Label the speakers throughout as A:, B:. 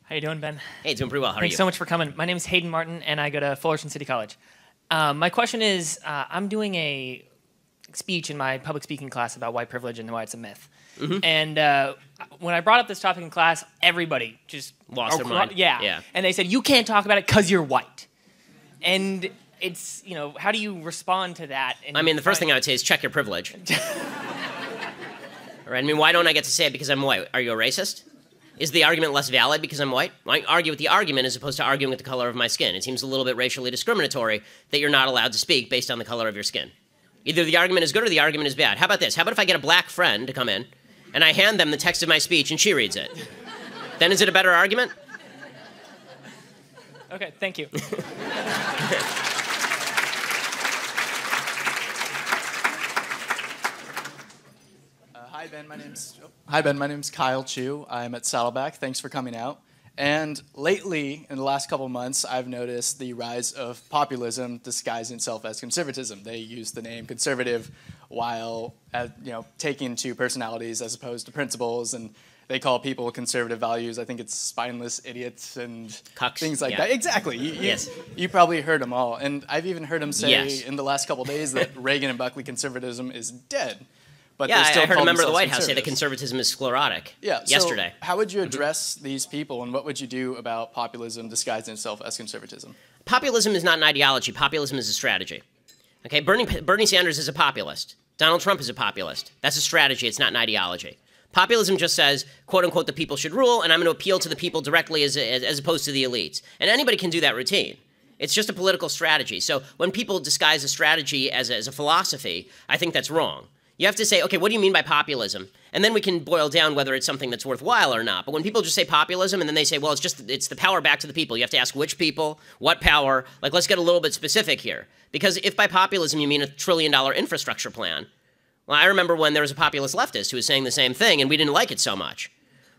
A: How you doing, Ben?
B: Hey, doing pretty well. How are you?
A: Thanks so much for coming. My name is Hayden Martin, and I go to Fullerton City College. My question is, I'm doing a speech in my public speaking class about white privilege and why it's a myth.
B: Mm-hmm.
A: And when I brought up this topic in class, everybody just
B: lost their mind.
A: Yeah. And they said, you can't talk about it because you're white. And it's, how do you respond to that?
B: I mean, the first thing I would say is check your privilege. Right? I mean, why don't I get to say it because I'm white? Are you a racist? Is the argument less valid because I'm white? I argue with the argument as opposed to arguing with the color of my skin. It seems a little bit racially discriminatory that you're not allowed to speak based on the color of your skin. Either the argument is good or the argument is bad. How about this? How about if I get a black friend to come in and I hand them the text of my speech and she reads it? Then is it a better argument?
A: Okay, thank you.
C: Hi, Ben. My name's Kyle Chu. I'm at Saddleback. Thanks for coming out. And lately, in the last couple of months, I've noticed the rise of populism disguising itself as conservatism. They use the name conservative while taking to personalities as opposed to principles, and they call people conservative values. I think it's spineless idiots and
B: Cucks.
C: Things like that. Exactly.
B: Yes.
C: You probably heard them all. And I've even heard them say
B: Yes.
C: in the last couple of days that Reagan and Buckley conservatism is dead. But
B: Yeah,
C: still
B: I heard a
C: call
B: member of the
C: themselves
B: White House say that
C: conservatives.
B: conservatism is sclerotic yesterday.
C: So how would you address these people, and what would you do about populism disguising itself as conservatism?
B: Populism is not an ideology. Populism is a strategy. Okay, Bernie Sanders is a populist. Donald Trump is a populist. That's a strategy. It's not an ideology. Populism just says, quote unquote, the people should rule, and I'm going to appeal to the people directly as opposed to the elites. And anybody can do that routine. It's just a political strategy. So when people disguise a strategy as a philosophy, I think that's wrong. You have to say, okay, what do you mean by populism? And then we can boil down whether it's something that's worthwhile or not. But when people just say populism and then they say, well, it's the power back to the people, you have to ask which people, what power. Like, let's get a little bit specific here. Because if by populism you mean $1 trillion infrastructure plan, well, I remember when there was a populist leftist who was saying the same thing and we didn't like it so much.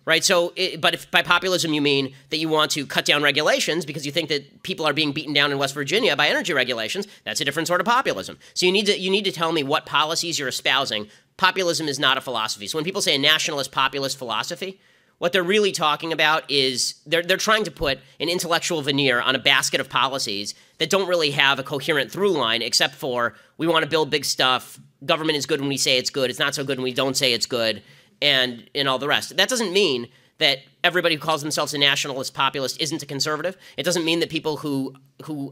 B: Right? So, but if by populism you mean that you want to cut down regulations because you think that people are being beaten down in West Virginia by energy regulations, that's a different sort of populism. So you need to tell me what policies you're espousing. Populism is not a philosophy. So when people say a nationalist populist philosophy, what they're really talking about is they're trying to put an intellectual veneer on a basket of policies that don't really have a coherent through line except for we want to build big stuff, government is good when we say it's good, it's not so good when we don't say it's good, and all the rest. That doesn't mean that everybody who calls themselves a nationalist populist isn't a conservative. It doesn't mean that people who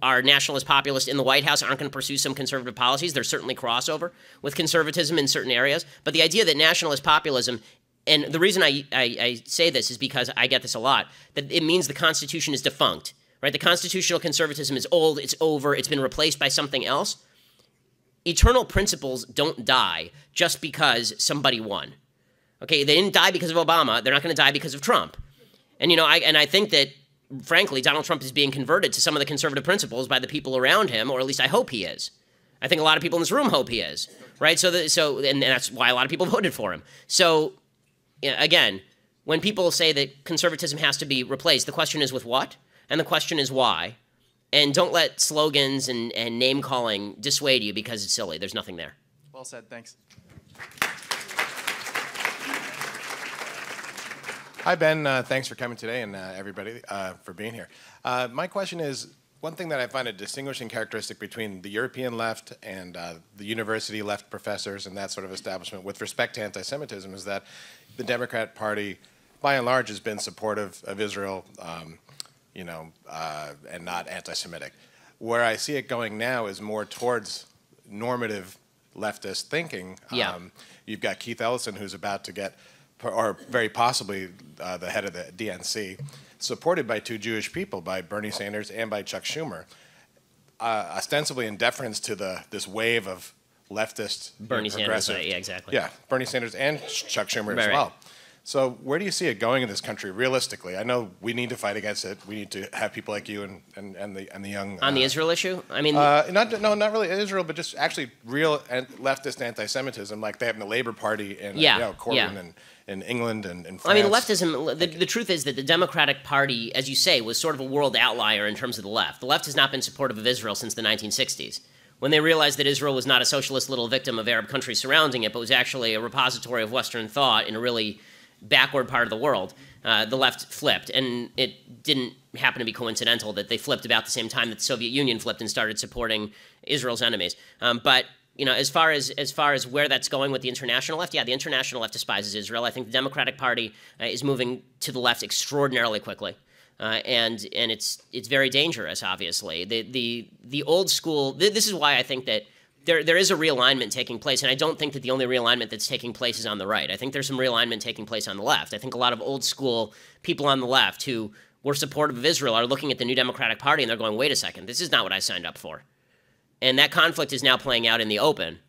B: are nationalist populist in the White House aren't going to pursue some conservative policies. There's certainly crossover with conservatism in certain areas. But the idea that nationalist populism, and the reason I say this is because I get this a lot, that it means the Constitution is defunct. Right? The constitutional conservatism is old, it's over, it's been replaced by something else. Eternal principles don't die just because somebody won. Okay, they didn't die because of Obama. They're not going to die because of Trump. And, I think that, frankly, Donald Trump is being converted to some of the conservative principles by the people around him, or at least I hope he is. I think a lot of people in this room hope he is, right? And that's why a lot of people voted for him. So, again, when people say that conservatism has to be replaced, the question is with what? And the question is why? And don't let slogans and name-calling dissuade you because it's silly. There's nothing there.
C: Well said. Thanks.
D: Hi, Ben. Thanks for coming today, and everybody for being here. My question is, one thing that I find a distinguishing characteristic between the European left and the university left professors and that sort of establishment with respect to anti-Semitism is that the Democrat Party, by and large, has been supportive of Israel, and not anti-Semitic. Where I see it going now is more towards normative leftist thinking.
B: Yeah.
D: You've got Keith Ellison, who's about to get, or very possibly the head of the DNC, supported by two Jewish people, by Bernie Sanders and by Chuck Schumer, ostensibly in deference to this wave of leftist
B: Bernie Sanders, yeah, exactly.
D: Yeah, Bernie Sanders and Chuck Schumer as well. So where do you see it going in this country realistically? I know we need to fight against it. We need to have people like you and the young
B: on the Israel issue. I mean,
D: not really Israel, but just actually real leftist anti-Semitism, like they have in the Labor Party in Corbyn and in England and in France.
B: I mean, leftism. The truth is that the Democratic Party, as you say, was sort of a world outlier in terms of the left. The left has not been supportive of Israel since the 1960s. When they realized that Israel was not a socialist little victim of Arab countries surrounding it, but was actually a repository of Western thought in a really backward part of the world, the left flipped, and it didn't happen to be coincidental that they flipped about the same time that the Soviet Union flipped and started supporting Israel's enemies. But as far as where that's going with the international left, yeah, the international left despises Israel. I think the Democratic Party is moving to the left extraordinarily quickly, and it's very dangerous. Obviously, the old school. This is why I think that there is a realignment taking place, and I don't think that the only realignment that's taking place is on the right. I think there's some realignment taking place on the left. I think a lot of old school people on the left who were supportive of Israel are looking at the new Democratic Party and they're going, wait a second, this is not what I signed up for. And that conflict is now playing out in the open.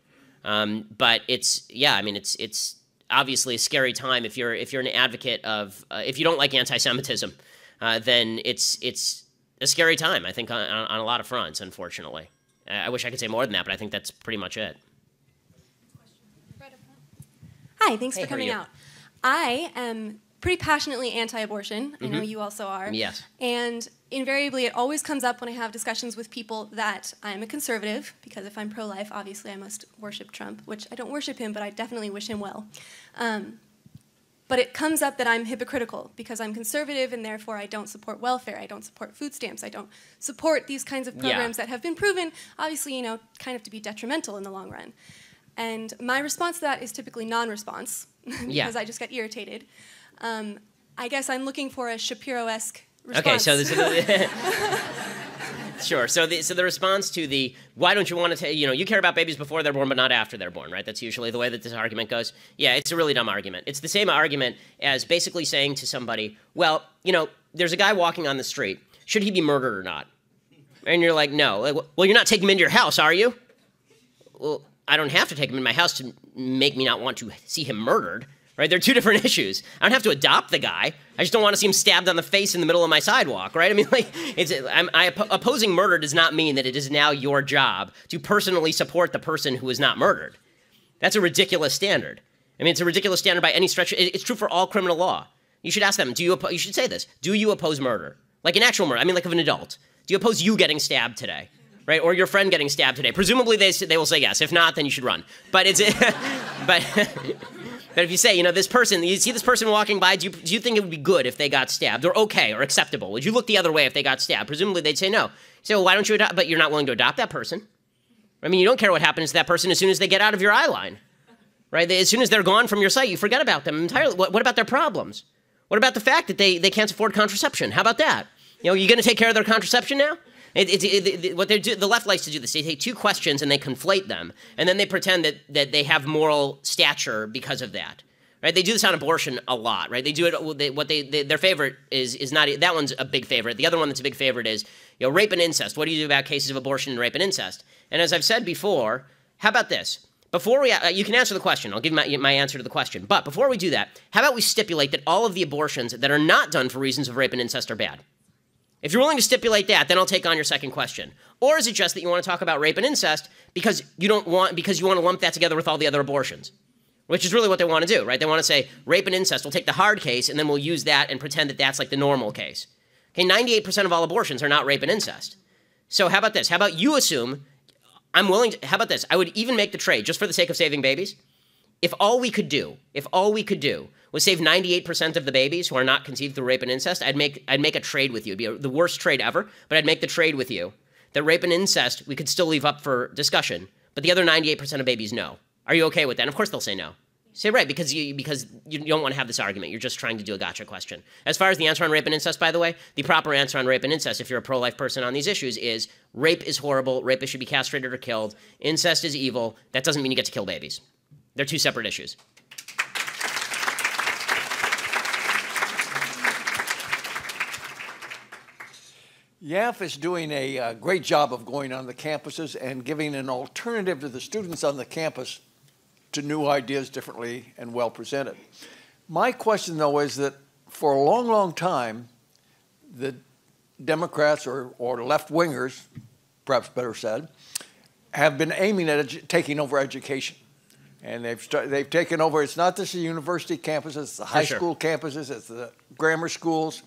B: But it's obviously a scary time if you're an advocate of if you don't like anti-Semitism, then it's a scary time, I think, on a lot of fronts, unfortunately. I wish I could say more than that, but I think that's pretty much it.
E: Hi, thanks for
B: how are
E: coming
B: you?
E: out. I am pretty passionately anti-abortion. I know you also are.
B: Yes.
E: And invariably, it always comes up when I have discussions with people that I'm a conservative, because if I'm pro-life, obviously I must worship Trump, which I don't worship him, but I definitely wish him well. But it comes up that I'm hypocritical because I'm conservative and therefore I don't support welfare, I don't support food stamps, I don't support these kinds of programs that have been proven, obviously, kind of to be detrimental in the long run. And my response to that is typically non-response because I just get irritated. I guess I'm looking for a Shapiro-esque response.
B: Okay, so this sure. So the response to the why don't you want to you care about babies before they're born but not after they're born, right? That's usually the way that this argument goes. Yeah, it's a really dumb argument. It's the same argument as basically saying to somebody, well, there's a guy walking on the street. Should he be murdered or not? And you're like, no. Like, well, you're not taking him into your house, are you? Well, I don't have to take him in my house to make me not want to see him murdered. Right? They're two different issues. I don't have to adopt the guy. I just don't want to see him stabbed on the face in the middle of my sidewalk, right? I mean, like, opposing murder does not mean that it is now your job to personally support the person who is not murdered. That's a ridiculous standard. I mean, it's a ridiculous standard by any stretch. It's true for all criminal law. You should ask them, you should say this, do you oppose murder? Like an actual murder, I mean like of an adult. Do you oppose you getting stabbed today? Right? Or your friend getting stabbed today? Presumably they will say yes. If not, then you should run. But it's, But if you say, this person, you see this person walking by, do you think it would be good if they got stabbed, or okay, or acceptable? Would you look the other way if they got stabbed? Presumably they'd say no. You say, well, why don't you adopt? But you're not willing to adopt that person. I mean, you don't care what happens to that person as soon as they get out of your eye line, right? As soon as they're gone from your sight, you forget about them entirely. What about their problems? What about the fact that they can't afford contraception? How about that? You're going to take care of their contraception now? What they do, the left likes to do this. They take two questions and they conflate them, and then they pretend that they have moral stature because of that. Right? They do this on abortion a lot. Right? They do it. Their favorite is not that one's a big favorite. The other one that's a big favorite is rape and incest. What do you do about cases of abortion and rape and incest? And as I've said before, how about this? Before we, you can answer the question. I'll give my answer to the question. But before we do that, how about we stipulate that all of the abortions that are not done for reasons of rape and incest are bad? If you're willing to stipulate that, then I'll take on your second question. Or is it just that you want to talk about rape and incest because you want to lump that together with all the other abortions? Which is really what they want to do, right? They want to say rape and incest, we'll take the hard case and then we'll use that and pretend that that's like the normal case. Okay, 98% of all abortions are not rape and incest. So how about this? How about you assume how about this? I would even make the trade just for the sake of saving babies. If all we could do was save 98% of the babies who are not conceived through rape and incest, I'd make a trade with you. It'd be the worst trade ever, but I'd make the trade with you that rape and incest we could still leave up for discussion, but the other 98% of babies, no. Are you okay with that? And of course they'll say no. Say right, because you don't want to have this argument. You're just trying to do a gotcha question. As far as the answer on rape and incest, by the way, the proper answer on rape and incest, if you're a pro-life person on these issues, is rape is horrible, rapists should be castrated or killed, incest is evil, that doesn't mean you get to kill babies. They're two separate issues.
F: YAF is doing a great job of going on the campuses and giving an alternative to the students on the campus to new ideas differently and well presented. My question, though, is that for a long, long time, the Democrats or left-wingers, perhaps better said, have been aiming at taking over education. And they've taken over. It's not just the university campuses, it's the high school campuses, it's the grammar schools.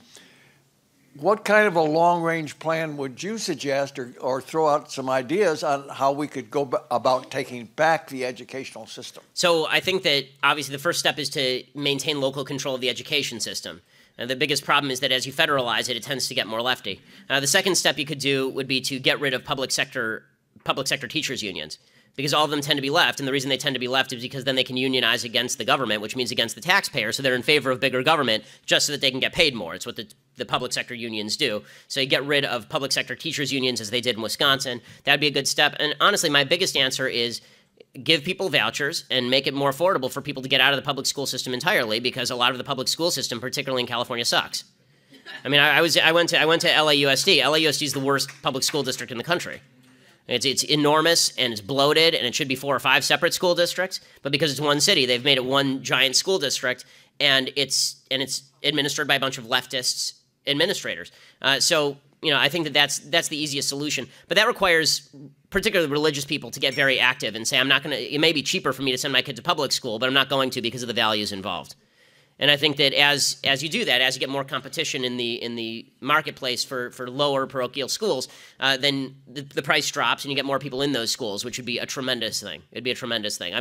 F: what kind of a long-range plan would you suggest or throw out some ideas on how we could go about taking back the educational system?
B: So I think that obviously the first step is to maintain local control of the education system. The biggest problem is that as you federalize it, it tends to get more lefty. The second step you could do would be to get rid of public sector teachers unions, because all of them tend to be left, and the reason they tend to be left is because then they can unionize against the government, which means against the taxpayer, so they're in favor of bigger government just so that they can get paid more. It's what the public sector unions do. So you get rid of public sector teachers unions as they did in Wisconsin. That'd be a good step. And honestly, my biggest answer is give people vouchers and make it more affordable for people to get out of the public school system entirely, because a lot of the public school system, particularly in California, sucks. I mean, I went to LAUSD. LAUSD is the worst public school district in the country. It's enormous, and it's bloated, and it should be 4 or 5 separate school districts. But because it's one city, they've made it one giant school district, and it's administered by a bunch of leftists administrators. So I think that's the easiest solution. But that requires particularly religious people to get very active and say, I'm not going to. It may be cheaper for me to send my kid to public school, but I'm not going to because of the values involved. And I think that as you do that, as you get more competition in the marketplace for lower parochial schools, then the price drops and you get more people in those schools, which would be a tremendous thing. It'd be a tremendous thing.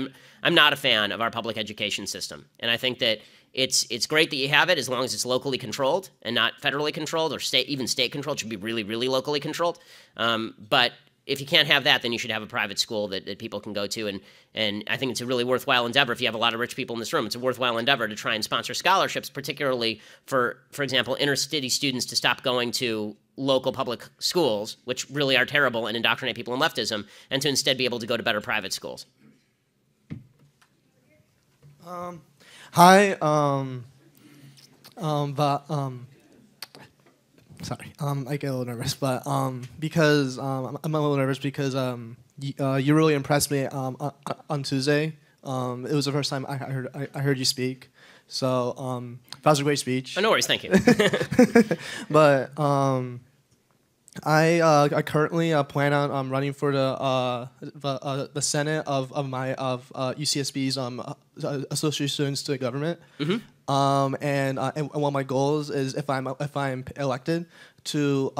B: I'm not a fan of our public education system, and I think that it's great that you have it as long as it's locally controlled and not federally controlled or even state controlled. It should be really, really locally controlled. But if you can't have that, then you should have a private school that people can go to. And I think it's a really worthwhile endeavor. If you have a lot of rich people in this room, it's a worthwhile endeavor to try and sponsor scholarships, particularly for example, inner city students to stop going to local public schools, which really are terrible and indoctrinate people in leftism, and to instead be able to go to better private schools.
G: Hi. Sorry, I get a little nervous, but because I'm a little nervous because you really impressed me on Tuesday. It was the first time I heard you speak, so that was a great speech.
B: Oh, no worries, thank you.
G: But I currently plan on running for the Senate of UCSB's Associate of Students to the Government. Mm-hmm. And one of my goals is if I'm elected to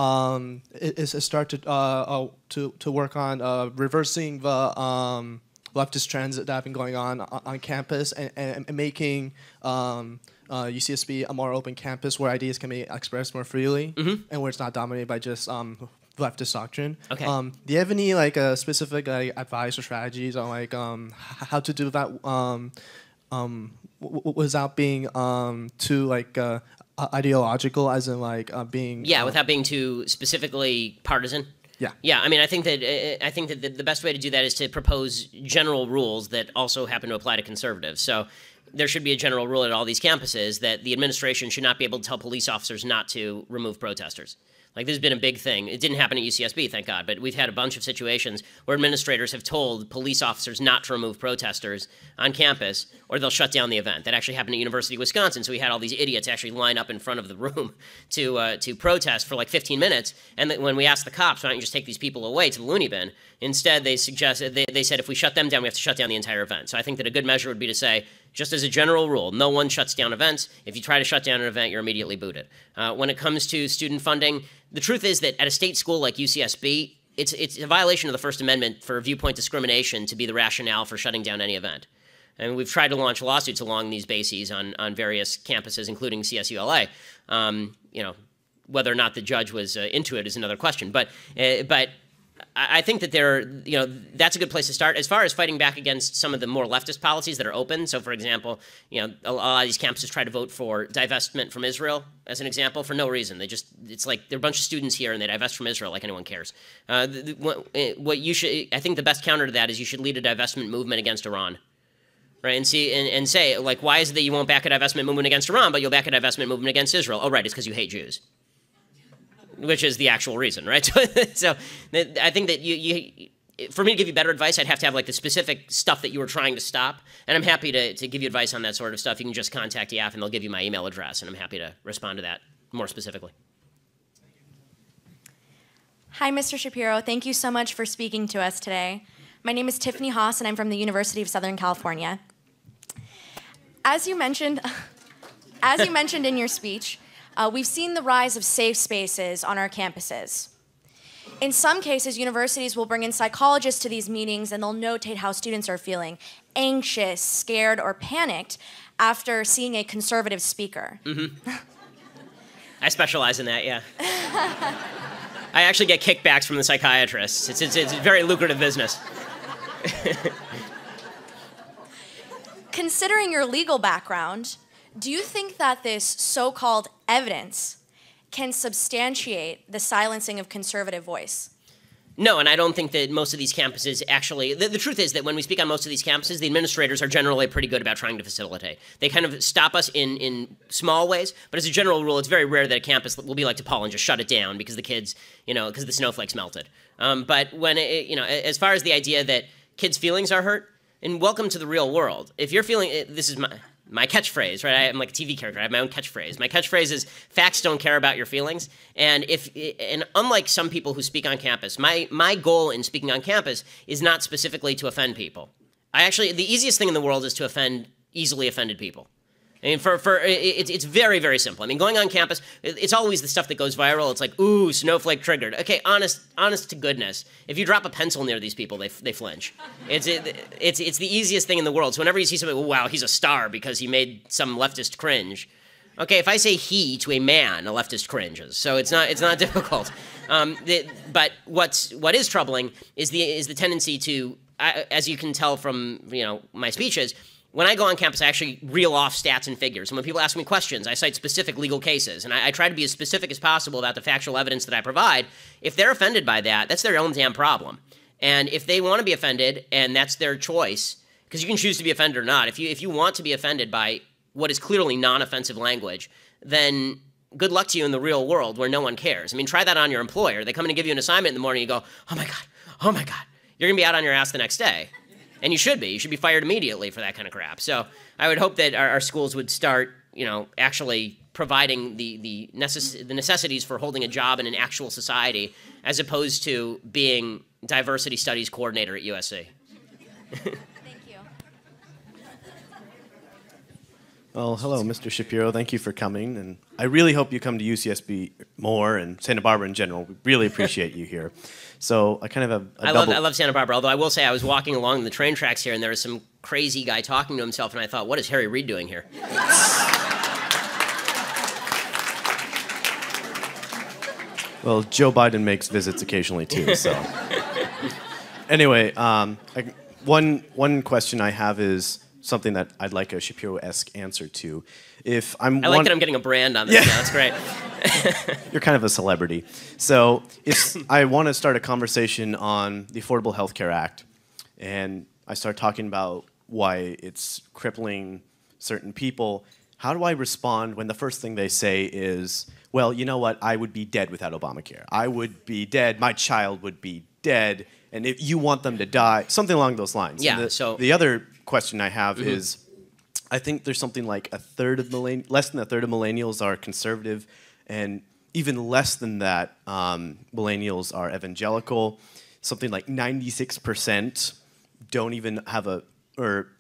G: start to work on reversing the leftist trends that have been going on campus and making UCSB a more open campus where ideas can be expressed more freely, mm-hmm. and where it's not dominated by just leftist doctrine. Okay. Do you have any specific advice or strategies on how to do that without being too ideological, as in being
B: without being too specifically partisan? Yeah. I mean, I think that the best way to do that is to propose general rules that also happen to apply to conservatives. So there should be a general rule at all these campuses that the administration should not be able to tell police officers not to remove protesters. Like, this has been a big thing. It didn't happen at UCSB, thank God, but we've had a bunch of situations where administrators have told police officers not to remove protesters on campus, or they'll shut down the event. That actually happened at University of Wisconsin, so we had all these idiots actually line up in front of the room to protest for like 15 minutes, and when we asked the cops, why don't you just take these people away to the loony bin, instead they suggested, they said if we shut them down, we have to shut down the entire event. So I think that a good measure would be to say, just as a general rule, no one shuts down events. If you try to shut down an event, you're immediately booted. When it comes to student funding, the truth is that at a state school like UCSB, it's a violation of the First Amendment for viewpoint discrimination to be the rationale for shutting down any event. And we've tried to launch lawsuits along these bases on various campuses, including CSULA. Whether or not the judge was into it is another question. But I think that that's a good place to start. As far as fighting back against some of the more leftist policies that are open, so for example, a lot of these campuses try to vote for divestment from Israel, as an example, for no reason. It's like they're a bunch of students here and they divest from Israel like anyone cares. What you should, I think the best counter to that is you should lead a divestment movement against Iran. Right, and say, like, why is it that you won't back a divestment movement against Iran, but you'll back a divestment movement against Israel? Oh, right, it's because you hate Jews. Which is the actual reason, right? So I think that for me to give you better advice, I'd have to have like the specific stuff that you were trying to stop. And I'm happy to give you advice on that sort of stuff. You can just contact EAF and they'll give you my email address, and I'm happy to respond to that more specifically.
H: Hi, Mr. Shapiro. Thank you so much for speaking to us today. My name is Tiffany Haas, and I'm from the University of Southern California. As you mentioned in your speech, we've seen the rise of safe spaces on our campuses. In some cases, universities will bring in psychologists to these meetings and they'll notate how students are feeling, anxious, scared, or panicked after seeing a conservative speaker.
B: Mm-hmm. I specialize in that, yeah. I actually get kickbacks from the psychiatrists. It's a very lucrative business.
H: Considering your legal background, do you think that this so-called evidence can substantiate the silencing of conservative voice?
B: No, and I don't think that most of these campuses actually, the truth is that when we speak on most of these campuses, the administrators are generally pretty good about trying to facilitate. They kind of stop us in small ways, but as a general rule, it's very rare that a campus will be like DePaul and just shut it down because the kids, because the snowflakes melted. But when, as far as the idea that kids' feelings are hurt, and welcome to the real world. If you're feeling, this is my catchphrase, right? I'm like a TV character. I have my own catchphrase. My catchphrase is facts don't care about your feelings. And unlike some people who speak on campus, my goal in speaking on campus is not specifically to offend people. The easiest thing in the world is to offend easily offended people. I mean, it's very, very simple. I mean, going on campus, it's always the stuff that goes viral. It's like, ooh, snowflake triggered. Okay, honest to goodness, if you drop a pencil near these people, they flinch. It's the easiest thing in the world. So whenever you see somebody, oh, wow, he's a star because he made some leftist cringe. Okay, if I say he to a man, a leftist cringes. So it's not difficult. But what is troubling is the tendency to, as you can tell from my speeches. When I go on campus, I actually reel off stats and figures. And when people ask me questions, I cite specific legal cases. And I try to be as specific as possible about the factual evidence that I provide. If they're offended by that, that's their own damn problem. And if they want to be offended, and that's their choice, because you can choose to be offended or not. If you want to be offended by what is clearly non-offensive language, then good luck to you in the real world where no one cares. I mean, try that on your employer. They come in and give you an assignment in the morning, you go, oh my God. You're going to be out on your ass the next day. And you should be. You should be fired immediately for that kind of crap. So I would hope that our schools would start, actually providing the necessities for holding a job in an actual society as opposed to being diversity studies coordinator at USC.
H: Thank you.
I: Well, hello, Mr. Shapiro. Thank you for coming. And I really hope you come to UCSB more and Santa Barbara in general. We really appreciate you here. So I kind of have a
B: I love Santa Barbara, although I will say I was walking along the train tracks here and there was some crazy guy talking to himself and I thought, what is Harry Reid doing here?
I: Well, Joe Biden makes visits occasionally too, so. Anyway, one question I have is something that I'd like a Shapiro-esque answer to.
B: I like that I'm getting a brand on this. Yeah, that's great.
I: You're kind of a celebrity. So if I want to start a conversation on the Affordable Health Care Act, and I start talking about why it's crippling certain people, how do I respond when the first thing they say is, well, you know what, I would be dead without Obamacare. I would be dead, my child would be dead, and if you want them to die, something along those lines.
B: Yeah,
I: the other question I have is, I think there's something like less than a third of millennials are conservative, and even less than that, millennials are evangelical. Something like 96% don't even have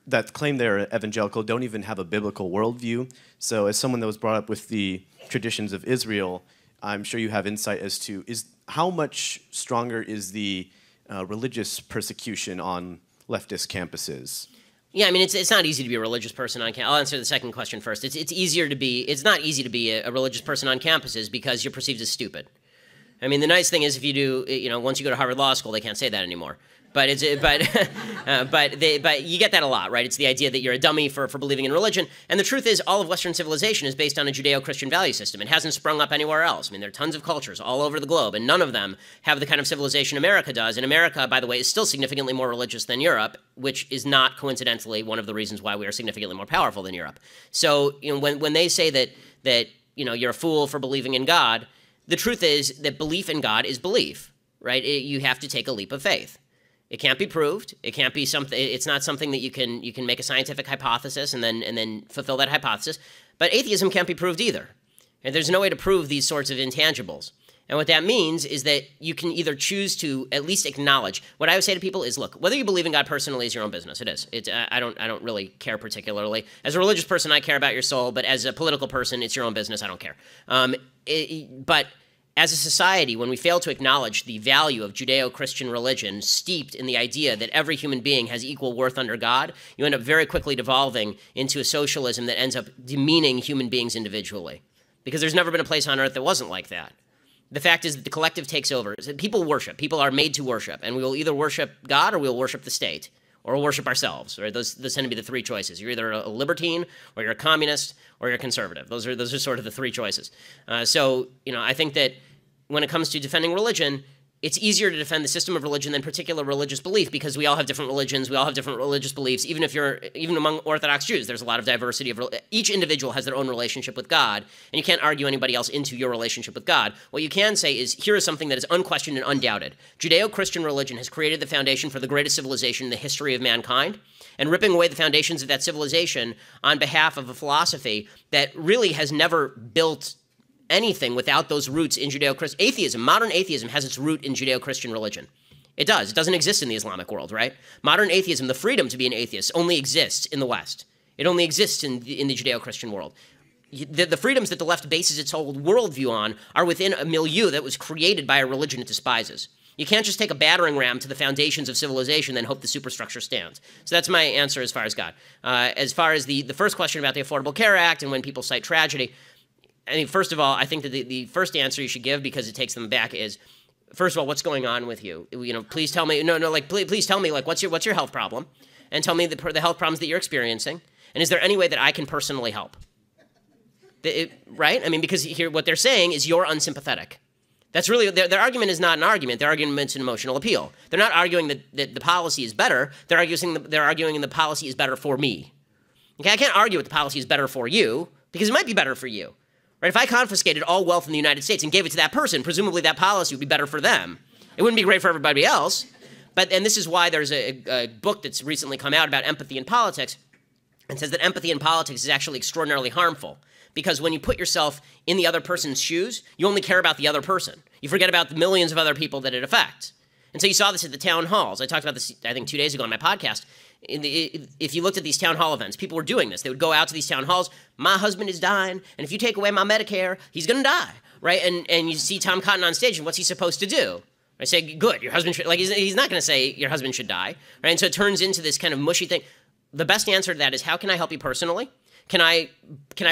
I: that claim they're evangelical don't even have a biblical worldview. So as someone that was brought up with the traditions of Israel, I'm sure you have insight as to how much stronger is the religious persecution on leftist campuses?
B: Yeah, I mean, it's not easy to be a religious person on campus. I'll answer the second question first. It's not easy to be a religious person on campuses because you're perceived as stupid. I mean, the nice thing is if you do, once you go to Harvard Law School, they can't say that anymore. But but you get that a lot, right? It's the idea that you're a dummy for believing in religion. And the truth is, all of Western civilization is based on a Judeo-Christian value system. It hasn't sprung up anywhere else. I mean, there are tons of cultures all over the globe, and none of them have the kind of civilization America does. And America, by the way, is still significantly more religious than Europe, which is not coincidentally one of the reasons why we are significantly more powerful than Europe. So when they say that you're a fool for believing in God, the truth is that belief in God is belief, right? You have to take a leap of faith. It can't be proved. It can't be something. It's not something that you can make a scientific hypothesis and then fulfill that hypothesis. But atheism can't be proved either. And there's no way to prove these sorts of intangibles. And what that means is that you can either choose to at least acknowledge. What I would say to people is, look, whether you believe in God personally is your own business. It is. I don't really care particularly. As a religious person, I care about your soul, but as a political person, it's your own business. I don't care. But as a society, when we fail to acknowledge the value of Judeo-Christian religion steeped in the idea that every human being has equal worth under God, you end up very quickly devolving into a socialism that ends up demeaning human beings individually. Because there's never been a place on earth that wasn't like that. The fact is that the collective takes over. People worship. People are made to worship. And we will either worship God or we'll worship the state. Or we'll worship ourselves. Right? Those tend to be the three choices. You're either a libertine, or you're a communist, or you're a conservative. Those are sort of the three choices. So, I think that when it comes to defending religion, it's easier to defend the system of religion than particular religious belief because we all have different religions, we all have different religious beliefs. Even among Orthodox Jews, there's a lot of diversity of each individual has their own relationship with God, and you can't argue anybody else into your relationship with God. What you can say is, here is something that is unquestioned and undoubted. Judeo-Christian religion has created the foundation for the greatest civilization in the history of mankind, and ripping away the foundations of that civilization on behalf of a philosophy that really has never built anything without those roots in Judeo-Christian. Atheism, modern atheism has its root in Judeo-Christian religion. It does. It doesn't exist in the Islamic world, right? Modern atheism, the freedom to be an atheist, only exists in the West. It only exists in the Judeo-Christian world. The freedoms that the left bases its whole worldview on are within a milieu that was created by a religion it despises. You can't just take a battering ram to the foundations of civilization and hope the superstructure stands. So that's my answer as far as God. As far as the first question about the Affordable Care Act and when people cite tragedy, I mean, first of all, I think that the first answer you should give, because it takes them back, is, first of all, what's going on with you? Please tell me. Please tell me, what's your health problem, and tell me the health problems that you're experiencing, and is there any way that I can personally help? Right? I mean, because here, what they're saying is you're unsympathetic. That's really their argument is not an argument. Their argument is an emotional appeal. They're not arguing that the policy is better. They're arguing the policy is better for me. Okay, I can't argue that the policy is better for you because it might be better for you. Right? If I confiscated all wealth in the United States and gave it to that person, presumably that policy would be better for them. It wouldn't be great for everybody else. And this is why there's a book that's recently come out about empathy in politics, and says that empathy in politics is actually extraordinarily harmful. Because when you put yourself in the other person's shoes, you only care about the other person. You forget about the millions of other people that it affects. And so you saw this at the town halls. I talked about this, I think, 2 days ago on my podcast. If you looked at these town hall events, people were doing this. They would go out to these town halls. My husband is dying, and if you take away my Medicare, he's going to die, right? And you see Tom Cotton on stage, and what's he supposed to do? I say, good, your husband should, he's not going to say your husband should die, right? And so it turns into this kind of mushy thing. The best answer to that is, how can I help you personally? Can I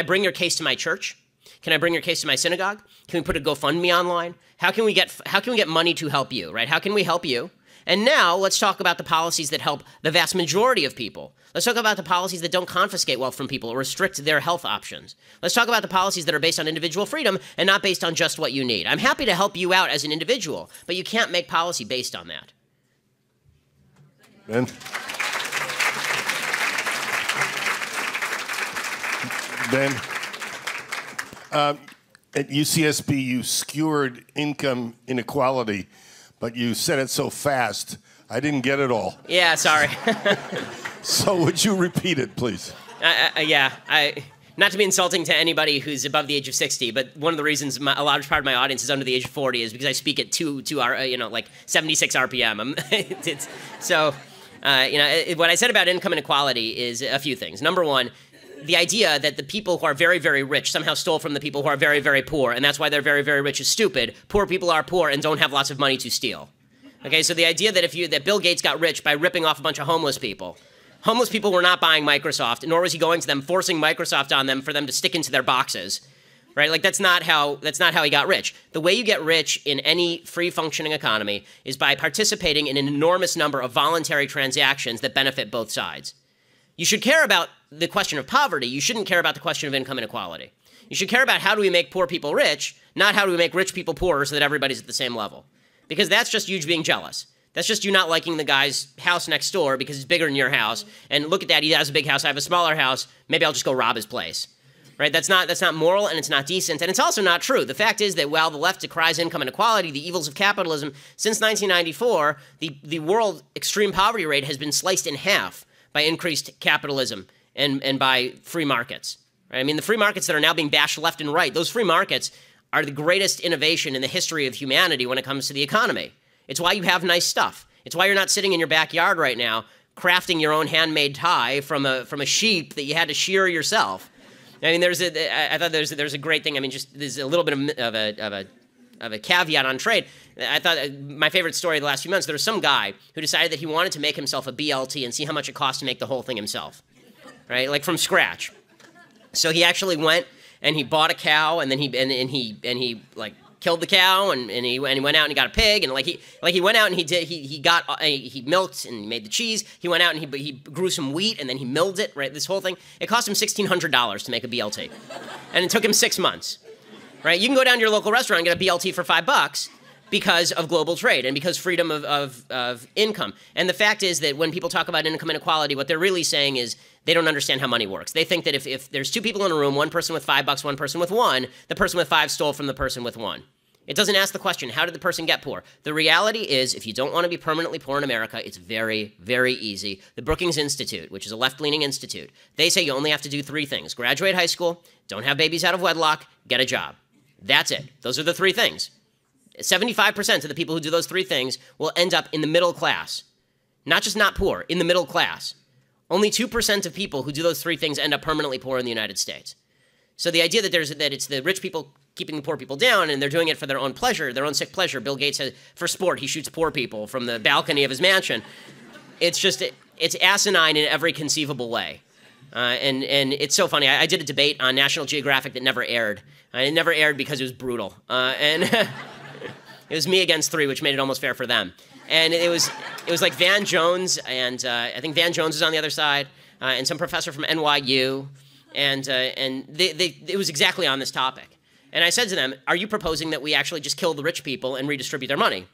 B: bring your case to my church? Can I bring your case to my synagogue? Can we put a GoFundMe online? How can we get money to help you, right? How can we help you? And now let's talk about the policies that help the vast majority of people. Let's talk about the policies that don't confiscate wealth from people or restrict their health options. Let's talk about the policies that are based on individual freedom and not based on just what you need. I'm happy to help you out as an individual, but you can't make policy based on that.
J: Ben? Ben, at UCSB, you skewered income inequality, but you said it so fast, I didn't get it all.
B: Yeah, sorry.
J: So would you repeat it, please?
B: Not to be insulting to anybody who's above the age of 60, but one of the reasons a large part of my audience is under the age of 40 is because I speak at 76 RPM. What I said about income inequality is a few things. Number one, the idea that the people who are very, very rich somehow stole from the people who are very, very poor, and that's why they're very, very rich is stupid. Poor people are poor and don't have lots of money to steal. Okay, so the idea that Bill Gates got rich by ripping off a bunch of homeless people. Homeless people were not buying Microsoft, nor was he going to them, forcing Microsoft on them for them to stick into their boxes. Right? That's not how he got rich. The way you get rich in any free functioning economy is by participating in an enormous number of voluntary transactions that benefit both sides. You should care about the question of poverty. You shouldn't care about the question of income inequality. You should care about how do we make poor people rich, not how do we make rich people poorer so that everybody's at the same level. Because that's just you being jealous. That's just you not liking the guy's house next door because it's bigger than your house. And look at that, he has a big house, I have a smaller house, maybe I'll just go rob his place. Right? That's not moral, and it's not decent, and it's also not true. The fact is that while the left decries income inequality, the evils of capitalism, since 1994, the world extreme poverty rate has been sliced in half by increased capitalism and by free markets. Right? I mean, the free markets that are now being bashed left and right, those free markets are the greatest innovation in the history of humanity when it comes to the economy. It's why you have nice stuff. It's why you're not sitting in your backyard right now crafting your own handmade tie from a sheep that you had to shear yourself. I mean, I thought there's a great thing. I mean, just there's a little bit of a caveat on trade. I thought my favorite story of the last few months, there was some guy who decided that he wanted to make himself a BLT and see how much it cost to make the whole thing himself, right? Like from scratch. So he actually went and he bought a cow, and then he like killed the cow, and he went out and he got a pig, and he went out and he milked and he made the cheese. He went out and he grew some wheat, and then he milled it, right? This whole thing. It cost him $1,600 to make a BLT, and it took him 6 months, right? You can go down to your local restaurant and get a BLT for $5 because of global trade and because freedom of income. And the fact is that when people talk about income inequality, what they're really saying is they don't understand how money works. They think that if there's two people in a room, one person with $5, one person with $1, the person with 5 stole from the person with 1. It doesn't ask the question, how did the person get poor? The reality is, if you don't want to be permanently poor in America, it's very, very easy. The Brookings Institute, which is a left-leaning institute, they say you only have to do 3 things. Graduate high school, don't have babies out of wedlock, get a job. That's it. Those are the 3 things. 75% of the people who do those 3 things will end up in the middle class. Not just not poor, in the middle class. Only 2% of people who do those 3 things end up permanently poor in the United States. So the idea that it's the rich people keeping the poor people down, and they're doing it for their own pleasure, their own sick pleasure. Bill Gates says, for sport, he shoots poor people from the balcony of his mansion. It's asinine in every conceivable way. And it's so funny. I did a debate on National Geographic that never aired. It never aired because it was brutal. And it was me against 3, which made it almost fair for them. And it was like Van Jones, and I think Van Jones is on the other side, and some professor from NYU, and it was exactly on this topic. And I said to them, are you proposing that we actually just kill the rich people and redistribute their money?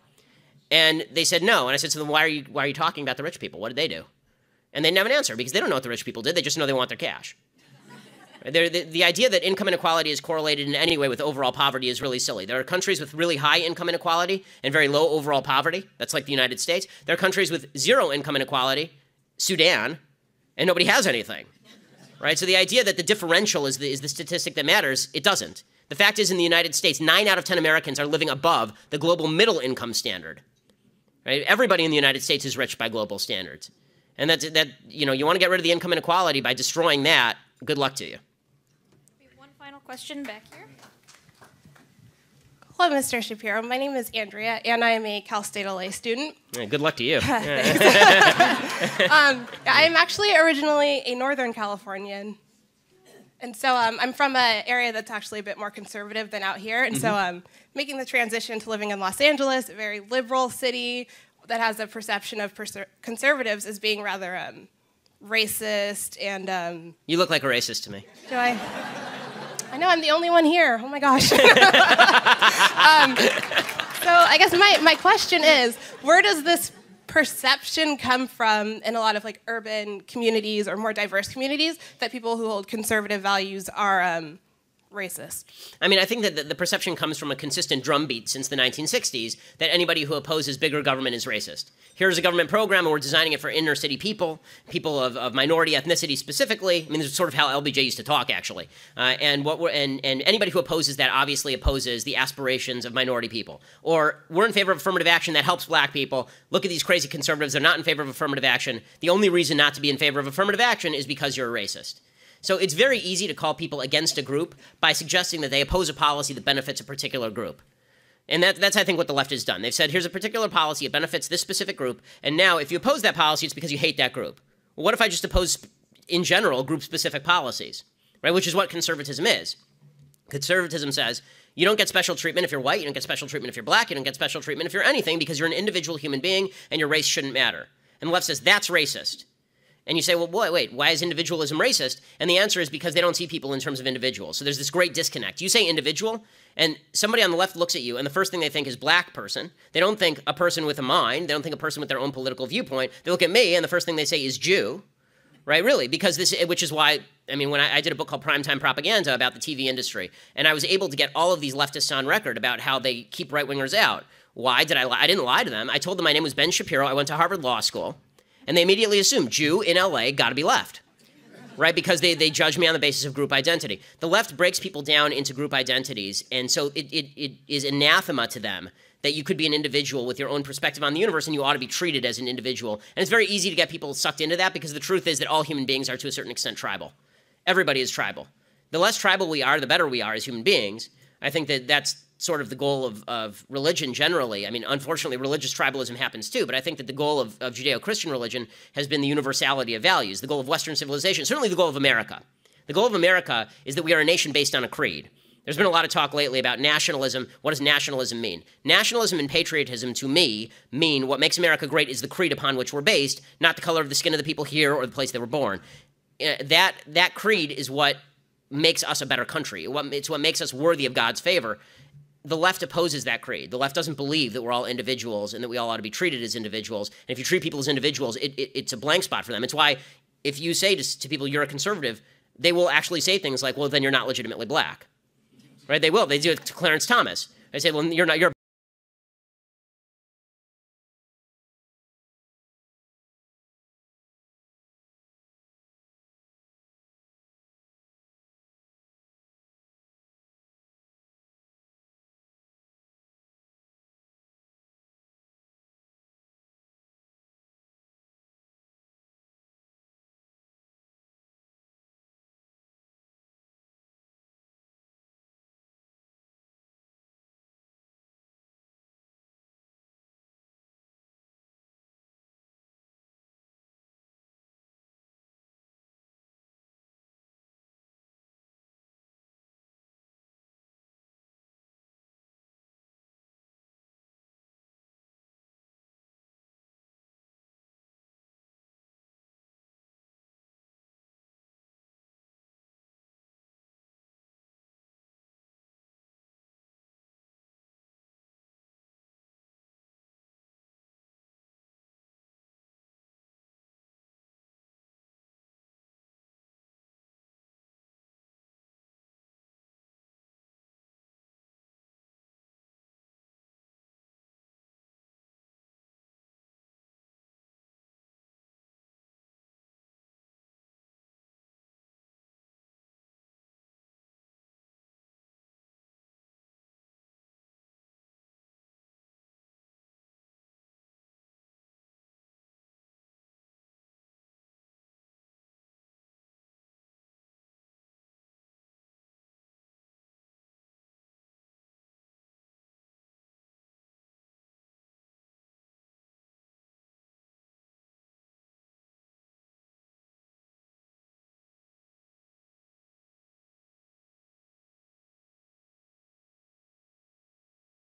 B: And they said no. And I said to them, why are you talking about the rich people? What did they do? And they didn't have an answer because they don't know what the rich people did. They just know they want their cash. The idea that income inequality is correlated in any way with overall poverty is really silly. There are countries with really high income inequality and very low overall poverty. That's like the United States. There are countries with 0 income inequality, Sudan, and nobody has anything. Right? So the idea that the differential is the statistic that matters, it doesn't. The fact is, in the United States, 9 out of 10 Americans are living above the global middle income standard. Right? Everybody in the United States is rich by global standards. And you want to get rid of the income inequality by destroying that, good luck to you.
K: We have one final question back here.
L: Hello, Mr. Shapiro. My name is Andrea, and I am a Cal State LA student.
B: Yeah, good luck to you.
L: I'm actually originally a Northern Californian. And so I'm from an area that's actually a bit more conservative than out here. And so I'm making the transition to living in Los Angeles, a very liberal city that has a perception of conservatives as being rather racist and...
B: You look like a racist to me.
L: Do I? I know, I'm the only one here. Oh, my gosh. So I guess my question is, where does this perception come from in a lot of like urban communities or more diverse communities that people who hold conservative values are racist?
B: I mean, I think that the perception comes from a consistent drumbeat since the 1960s that anybody who opposes bigger government is racist. Here's a government program, and we're designing it for inner city people of minority ethnicity specifically. I mean, this is sort of how LBJ used to talk, actually. And anybody who opposes that obviously opposes the aspirations of minority people. Or we're in favor of affirmative action that helps black people. Look at these crazy conservatives; they're not in favor of affirmative action. The only reason not to be in favor of affirmative action is because you're a racist. So it's very easy to call people against a group by suggesting that they oppose a policy that benefits a particular group. And that's, I think, what the left has done. They've said, here's a particular policy, it benefits this specific group, and now if you oppose that policy, it's because you hate that group. Well, what if I just oppose, in general, group-specific policies, right? Which is what conservatism is. Conservatism says, you don't get special treatment if you're white, you don't get special treatment if you're black, you don't get special treatment if you're anything because you're an individual human being and your race shouldn't matter. And the left says, that's racist. And you say, well, wait, why is individualism racist? And the answer is because they don't see people in terms of individuals. So there's this great disconnect. You say individual, and somebody on the left looks at you, and the first thing they think is black person. They don't think a person with a mind. They don't think a person with their own political viewpoint. They look at me, and the first thing they say is Jew, right? Really, because which is why, I mean, when I did a book called Primetime Propaganda about the TV industry, and I was able to get all of these leftists on record about how they keep right-wingers out. Why did I lie? I didn't lie to them. I told them my name was Ben Shapiro. I went to Harvard Law School. And they immediately assumed Jew in LA got to be left. right? Because they judge me on the basis of group identity. The left breaks people down into group identities, and so it is anathema to them that you could be an individual with your own perspective on the universe, and you ought to be treated as an individual. And it's very easy to get people sucked into that, because the truth is that all human beings are to a certain extent tribal. Everybody is tribal. The less tribal we are, the better we are as human beings. I think that that's sort of the goal of religion generally. I mean, unfortunately, religious tribalism happens too, but I think that the goal of Judeo-Christian religion has been the universality of values, the goal of Western civilization, certainly the goal of America. The goal of America is that we are a nation based on a creed. There's been a lot of talk lately about nationalism. What does nationalism mean? Nationalism and patriotism, to me, mean what makes America great is the creed upon which we're based, not the color of the skin of the people here or the place they were born. That creed is what makes us a better country. It's what makes us worthy of God's favor. The left opposes that creed. The left doesn't believe that we're all individuals and that we all ought to be treated as individuals. And if you treat people as individuals, it's a blank spot for them. It's why if you say to people you're a conservative, they will actually say things like, well, then you're not legitimately black. Right? They will. They do it to Clarence Thomas. They say, well, you're